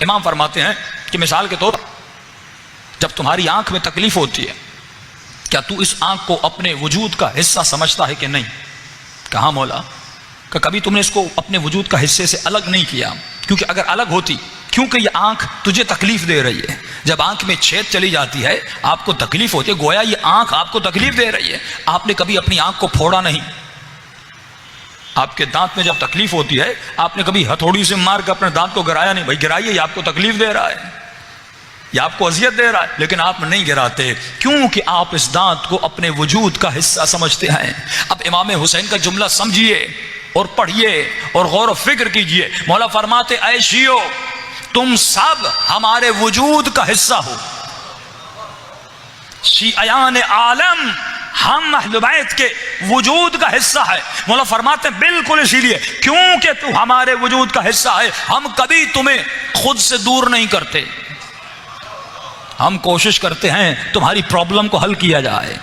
इमाम फरमाते हैं कि मिसाल के तौर पर जब तुम्हारी आंख में तकलीफ होती है, क्या तू इस आंख को अपने वजूद का हिस्सा समझता है कि नहीं? कहा मौला कि कभी तुमने इसको अपने वजूद का हिस्से से अलग नहीं किया, क्योंकि अगर अलग होती, क्योंकि ये आंख तुझे तकलीफ दे रही है, जब आंख में छेद चली जाती है आपको तकलीफ होती है, गोया ये आंख आपको तकलीफ दे रही है। आपने कभी अपनी आंख को फोड़ा नहीं, आपके दांत में जब तकलीफ होती है आपने कभी हथौड़ी से मार कर अपने दांत को गिराया नहीं, भाई गिराइए, ये आपको तकलीफ दे रहा है, ये आपको अजियत दे रहा है, लेकिन आप नहीं गिराते क्योंकि आप इस दांत को अपने वजूद का हिस्सा समझते हैं। अब इमाम हुसैन का जुमला समझिए और पढ़िए और गौर व फिक्र कीजिए। मौला फरमाते, ऐ शियो तुम सब हमारे वजूद का हिस्सा हो, शियान आलम हम अहले बैत के वजूद का हिस्सा है। मौला फरमाते बिल्कुल इसीलिए क्योंकि तू हमारे वजूद का हिस्सा है, हम कभी तुम्हें खुद से दूर नहीं करते, हम कोशिश करते हैं तुम्हारी प्रॉब्लम को हल किया जाए,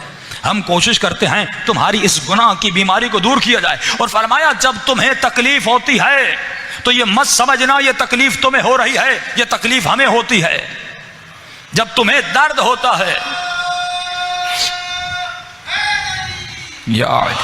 हम कोशिश करते हैं तुम्हारी इस गुनाह की बीमारी को दूर किया जाए। और फरमाया जब तुम्हें तकलीफ होती है तो ये मत समझना ये तकलीफ तुम्हें हो रही है, ये तकलीफ हमें होती है। जब तुम्हें दर्द होता है यार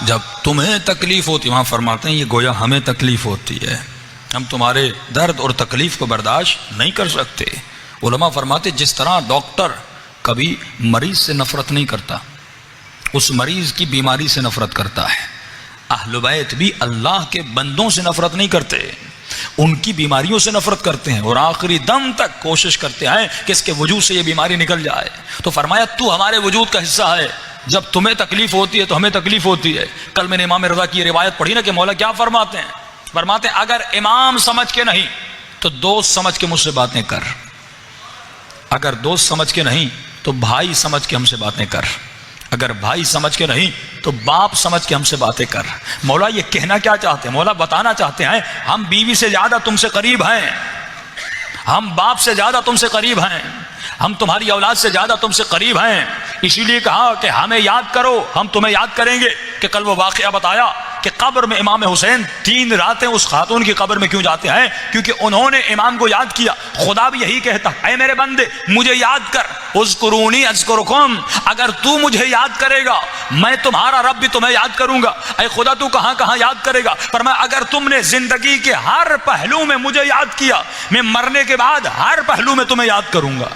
जब तुम्हें तकलीफ होती, वहां फरमाते हैं ये गोया हमें तकलीफ होती है, हम तुम्हारे दर्द और तकलीफ को बर्दाश्त नहीं कर सकते। उलमा फरमाते जिस तरह डॉक्टर कभी मरीज से नफरत नहीं करता, उस मरीज की बीमारी से नफरत करता है, अहले बैत भी अल्लाह के बंदों से नफरत नहीं करते, उनकी बीमारियों से नफरत करते हैं और आखिरी दम तक कोशिश करते हैं कि इसके वजूद से ये बीमारी निकल जाए। तो फरमाया तू हमारे वजूद का हिस्सा है, जब तुम्हें तकलीफ होती है तो हमें तकलीफ होती है। कल मैंने इमाम रज़ा की रिवायत पढ़ी ना कि मौला क्या फरमाते हैं, फरमाते हैं अगर इमाम समझ के नहीं तो दोस्त समझ के मुझसे बातें कर, अगर दोस्त समझ के नहीं तो भाई समझ के हमसे बातें कर, अगर भाई समझ के नहीं तो बाप समझ के हमसे बातें कर। मौला ये कहना क्या चाहते हैं? मौला बताना चाहते हैं हम बीवी से ज्यादा तुमसे करीब हैं, हम बाप से ज्यादा तुमसे करीब हैं, हम तुम्हारी औलाद से ज्यादा तुमसे करीब हैं, इसीलिए कहा कि हमें याद करो, हम तुम्हें याद करेंगे। कि कल वो वाकया बताया कि कब्र में इमाम हुसैन 3 रातें उस खातून की कब्र में क्यों जाते हैं? क्योंकि उन्होंने इमाम को याद किया। खुदा भी यही कहता है, ऐ मेरे बंदे मुझे याद कर, उज़्कुरूनी अज़्कुरुकुम, अगर तू मुझे याद करेगा मैं तुम्हारा रब भी तुम्हें याद करूंगा। ऐ खुदा तू कहां कहां याद करेगा? पर मैं अगर तुमने जिंदगी के हर पहलू में मुझे याद किया, मैं मरने के बाद हर पहलू में तुम्हें याद करूंगा।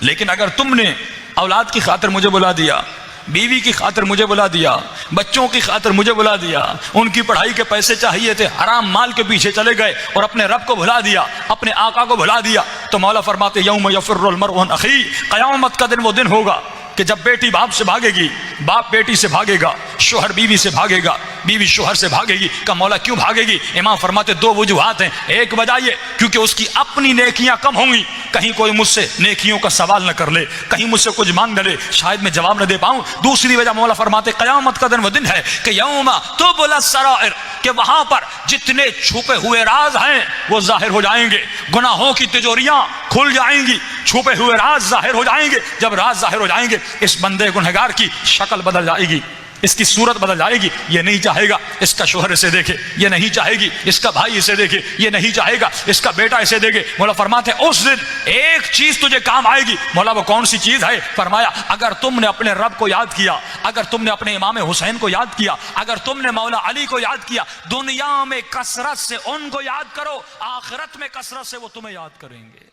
लेकिन अगर तुमने औलाद की खातिर मुझे बुला दिया, बीवी की खातिर मुझे बुला दिया, बच्चों की खातिर मुझे बुला दिया, उनकी पढ़ाई के पैसे चाहिए थे, हराम माल के पीछे चले गए और अपने रब को भुला दिया, अपने आका को भुला दिया, तो मौला फरमाते यौम यफिर्रुल मर्उ अन अखी, क़यामत का दिन वो दिन होगा कि जब बेटी बाप से भागेगी, बाप बेटी से भागेगा, शोहर बीवी से भागेगा, बीवी शोहर से भागेगी। का मौला क्यों भागेगी? इमाम फरमाते 2 वजूहात हैं। एक वजह ये क्योंकि उसकी अपनी नेकियां कम होंगी, कहीं कोई मुझसे नेकियों का सवाल न कर ले, कहीं मुझसे कुछ मांग न ले, शायद मैं जवाब न दे पाऊं। दूसरी वजह मौला फरमाते क़यामत का दिन वो दिन है कि यौमा तुबला सराइर, कि वहां पर जितने छुपे हुए राज हैं वो जाहिर हो जाएंगे, गुनाहों की तिजोरियां खुल जाएंगी, छुपे हुए राज जाहिर हो जाएंगे। जब राज जाहिर हो जाएंगे इस बंदे गुनहगार की शक्ल बदल जाएगी, इसकी सूरत बदल जाएगी। ये नहीं चाहेगा इसका शोहर इसे देखे, ये नहीं चाहेगी इसका भाई इसे देखे, ये नहीं चाहेगा इसका बेटा इसे देखे। मौला फरमाते हैं उस दिन एक चीज तुझे काम आएगी। मौला वो कौन सी चीज है? फरमाया अगर तुमने अपने रब को याद किया, अगर तुमने अपने इमाम हुसैन को याद किया, अगर तुमने मौला अली को याद किया, दुनिया में कसरत से उनको याद करो, आखिरत में कसरत से वो तुम्हें याद करेंगे।